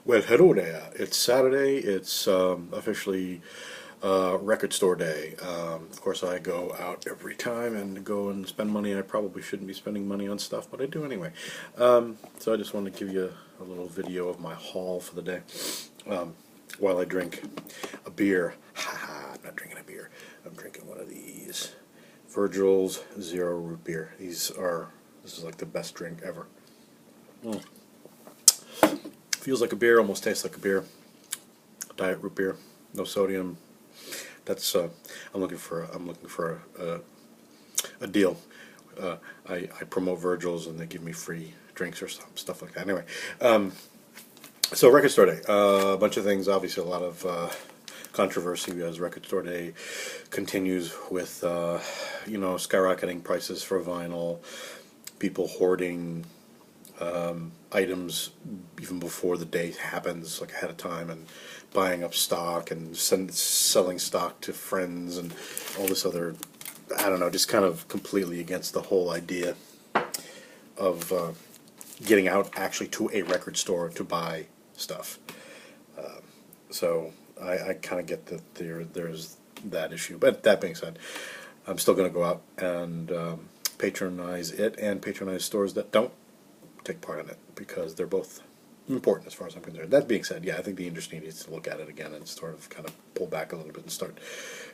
Well, hello there. It's Saturday. It's officially record store day. Of course, I go out every time and go and spend money. I probably shouldn't be spending money on stuff, but I do anyway. So I just wanted to give you a little video of my haul for the day while I drink a beer. Haha, I'm not drinking a beer. I'm drinking one of these Virgil's Zero Root Beer. This is like the best drink ever. Mm. Feels like a beer, almost tastes like a beer. Diet root beer, no sodium. That's I'm looking for a deal. I promote Virgil's and they give me free drinks or stuff like that. Anyway, so Record Store Day, a bunch of things. Obviously, a lot of controversy as Record Store Day continues with skyrocketing prices for vinyl, people hoarding items even before the day happens, like ahead of time, and buying up stock and selling stock to friends and all this other, I don't know, just kind of completely against the whole idea of getting out actually to a record store to buy stuff. So I kind of get that there's that issue. But that being said, I'm still going to go out and patronize it and patronize stores that don't take part in it, because they're both important as far as I'm concerned. That being said, yeah, I think the industry needs to look at it again and sort of kind of pull back a little bit and start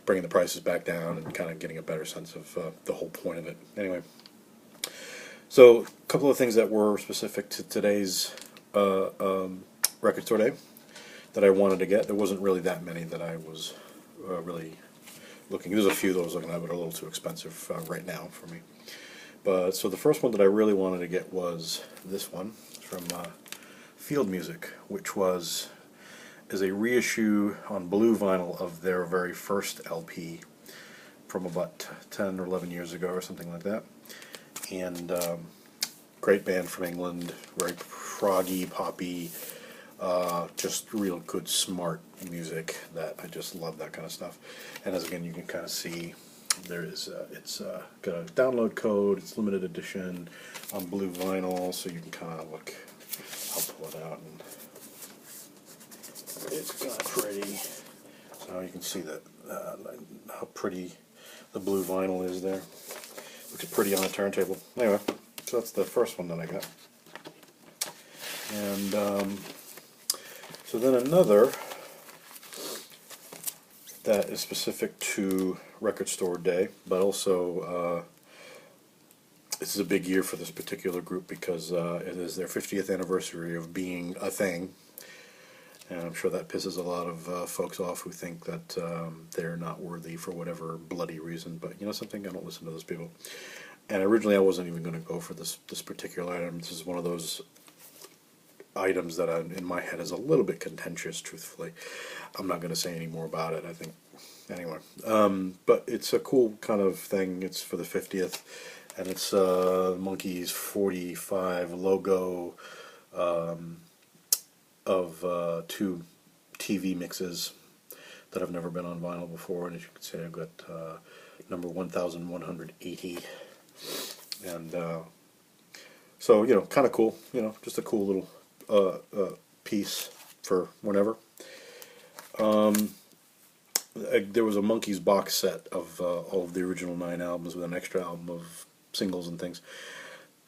bringing the prices back down and kind of getting a better sense of the whole point of it. Anyway, so a couple of things that were specific to today's Record Store Day that I wanted to get. There wasn't really that many that I was really looking. There's a few that I was looking at, but are a little too expensive right now for me. But so the first one that I really wanted to get was this one from Field Music, which is a reissue on blue vinyl of their very first LP from about 10 or 11 years ago or something like that. And great band from England, very proggy, poppy, just real good, smart music. That I just love that kind of stuff. And as again, you can kind of see, it's got a download code. It's limited edition on blue vinyl, so you can kind of look. I'll pull it out, and it's kind of pretty. So you can see that how pretty the blue vinyl is there. Looks pretty on a turntable. Anyway, so that's the first one that I got. And so then another that is specific to Record Store Day, but also this is a big year for this particular group because it is their 50th anniversary of being a thing, and I'm sure that pisses a lot of folks off who think that they're not worthy for whatever bloody reason. But you know something, I don't listen to those people. And originally I wasn't even going to go for this particular item. This is one of those items that in my head is a little bit contentious, truthfully. I'm not going to say any more about it, I think. Anyway, but it's a cool kind of thing. It's for the 50th, and it's Monkey's 45 logo of two TV mixes that have never been on vinyl before. And as you can see, I've got number 1180, and so, you know, kind of cool. You know, just a cool little piece for whenever. There was a Monkees box set of all of the original 9 albums with an extra album of singles and things.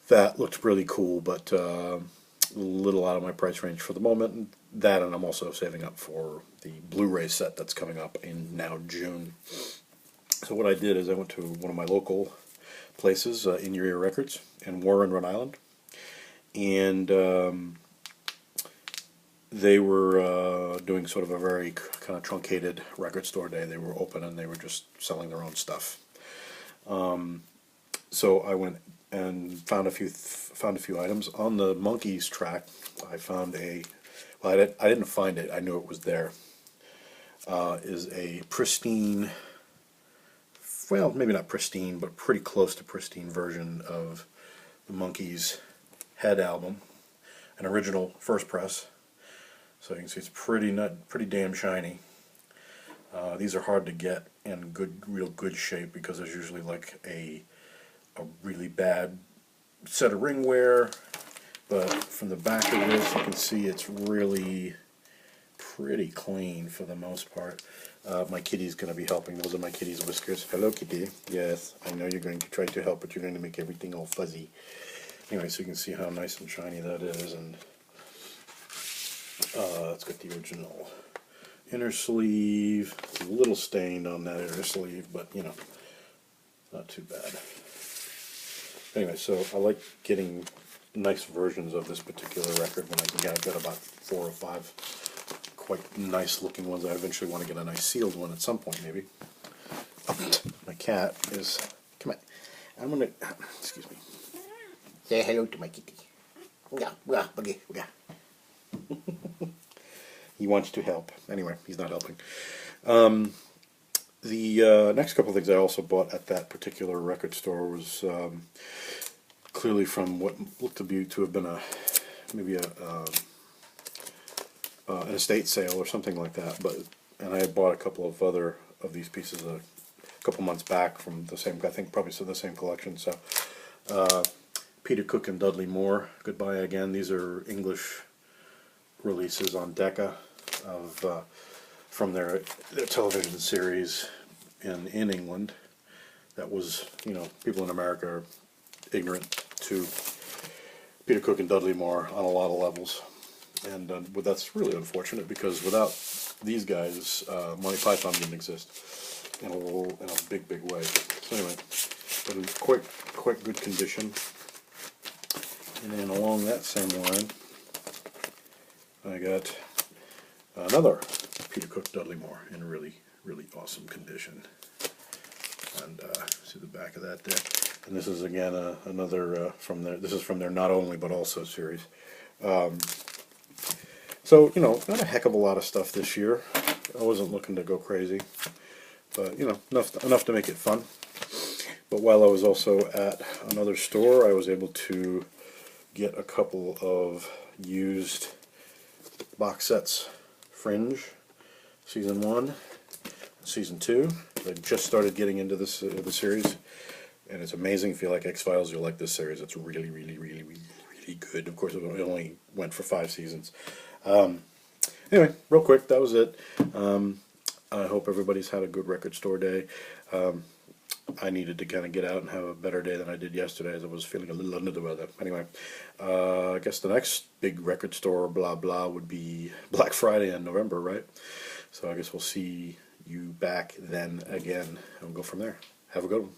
That looked really cool, but a little out of my price range for the moment. That, and I'm also saving up for the Blu-ray set that's coming up in now June. So what I did is I went to one of my local places, In Your Ear Records, in Warren, Rhode Island, and they were doing sort of a very kind of truncated Record Store Day. They were open and they were just selling their own stuff. So I went and found a few items on the Monkees track. I found I didn't find it. I knew it was there. Is a pristine, well, maybe not pristine, but pretty close to pristine version of the Monkees Head album, an original first press. So you can see it's pretty damn shiny. These are hard to get in real good shape, because there's usually like a really bad set of ringware But from the back of this, you can see it's really pretty clean for the most part. My kitty's going to be helping. Those are my kitty's whiskers. Hello, kitty. Yes, I know you're going to try to help, but you're going to make everything all fuzzy. Anyway, so you can see how nice and shiny that is, and it's got the original inner sleeve. It's a little stained on that inner sleeve, but you know, not too bad. Anyway, so I like getting nice versions of this particular record when I can get. I've got about 4 or 5 quite nice looking ones. I eventually want to get a nice sealed one at some point, maybe. Oh, my cat is. Come on. I'm gonna. Excuse me. Say hello to my kitty. Yeah, okay, okay. He wants to help. Anyway, he's not helping. The next couple of things I also bought at that particular record store was clearly from what looked to have been maybe an estate sale or something like that. And I had bought a couple of other of these pieces a couple months back from the same, I think probably the same collection. So Peter Cook and Dudley Moore, Goodbye Again. These are English releases on Decca of from their television series in England. That was, you know, people in America are ignorant to Peter Cook and Dudley Moore on a lot of levels, and but that's really unfortunate because without these guys, Monty Python didn't exist in a big way. So anyway, but in quite good condition. And then along that same line, I got another Peter Cook Dudley Moore in really awesome condition. And see the back of that there. And this is again another from their. This is from their Not Only But Also series. So you know, not a heck of a lot of stuff this year. I wasn't looking to go crazy, but you know, enough to make it fun. But while I was also at another store, I was able to get a couple of used box sets. Fringe, Season 1, Season 2. I just started getting into this the series, and it's amazing. If you like X-Files, you'll like this series. It's really good. Of course, it only went for 5 seasons. Anyway, real quick, that was it. I hope everybody's had a good record store day. I needed to kind of get out and have a better day than I did yesterday, as I was feeling a little under the weather. Anyway, I guess the next big record store blah blah would be Black Friday in November, right? So I guess we'll see you back then again, and we'll go from there. Have a good one.